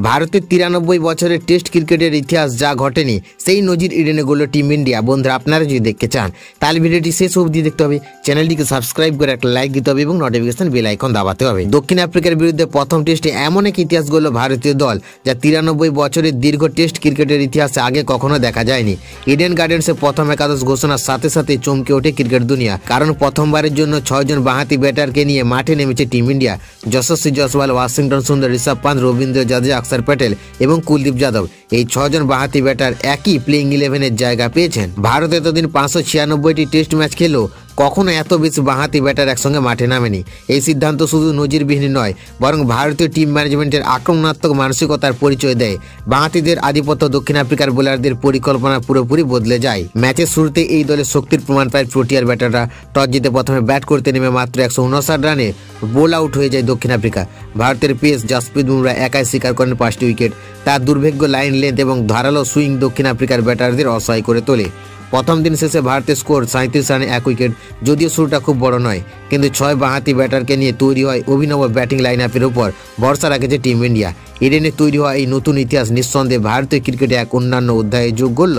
ভারতের 93 বছরের টেস্ট ক্রিকেটের ইতিহাস যা ঘটেনি সেই নজির ইডেনে গড়ল টিম ইন্ডিয়া। বন্ধুরা, আপনারা যদি দেখতে চান তাহলে ভিডিওটি শেষ অবধি দেখতে হবে, চ্যানেলটিকে সাবস্ক্রাইব করে একটা লাইক দিতে হবে এবং নোটিফিকেশন বেল আইকন দাবাতে হবে। দক্ষিণ আফ্রিকার বিরুদ্ধে প্রথম টেস্টে এমন এক ইতিহাস গড়ল ভারতীয় দল যা 93 বছরের দীর্ঘ টেস্ট ক্রিকেটের ইতিহাসে আগে কখনো দেখা যায়নি। ইডেন গার্ডেন্সে প্রথম একাদশ ঘোষণার সাথে সাথে চমকে ওঠে ক্রিকেট দুনিয়া, কারণ প্রথমবারের জন্য 6 জন বাঁহাতি ব্যাটারকে নিয়ে মাঠে নেমেছে টিম ইন্ডিয়া। যশস্বী জয়সওয়াল, ওয়াশিংটন সুন্দর, ঋষভ পান্ত, রবীন্দ্র জাদেজা, অক্ষর প্যাটেল এবং কুলদীপ যাদব, এই 6 জন বাঁহাতি ব্যাটার একই প্লেইং 11-এর জায়গা পেয়েছেন। ভারত এতদিন 596টি টেস্ট ম্যাচ খেলেও কখনো এত বেশি বাঁহাতি ব্যাটার একসঙ্গে মাঠে নামেনি। এই সিদ্ধান্ত শুধু নজিরবিহীন নয়, বরং ভারতীয় টিম ম্যানেজমেন্টের আক্রমণাত্মক মানসিকতার পরিচয় দেয়। বাঁহাতিদের আধিপত্য দক্ষিণ আফ্রিকার বোলারদের পরিকল্পনা পুরোপুরি বদলে যায়। ম্যাচের শুরুতে এই দলের শক্তির প্রমাণ পায় প্রোটিয়ার ব্যাটাররা। টস জিতে প্রথমে ব্যাট করতে নেমে মাত্র 159 রানে বোল আউট হয়ে যায় দক্ষিণ আফ্রিকা। ভারতের পেস জাসপ্রীত বুমরা একাই শিকার করেন 5টি উইকেট। তার দুর্ভাগ্য লাইন লেন্থ এবং ধারালো সুইং দক্ষিণ আফ্রিকার ব্যাটারদের অসহায় করে তোলে। প্রথম দিন শেষে ভারতের স্কোর 37 রানে 1 উইকেট। যদিও শুরুটা খুব বড় নয়, কিন্তু 6 বাঁহাতি ব্যাটারকে নিয়ে তৈরি হয় অভিনব ব্যাটিং লাইন আপের উপর ভরসা রাখেছে টিম ইন্ডিয়া। ইডেনে তৈরি হওয়া এই নতুন ইতিহাস নিঃসন্দেহে ভারতীয় ক্রিকেটে এক অন্যান্য অধ্যায়ে যোগ করল।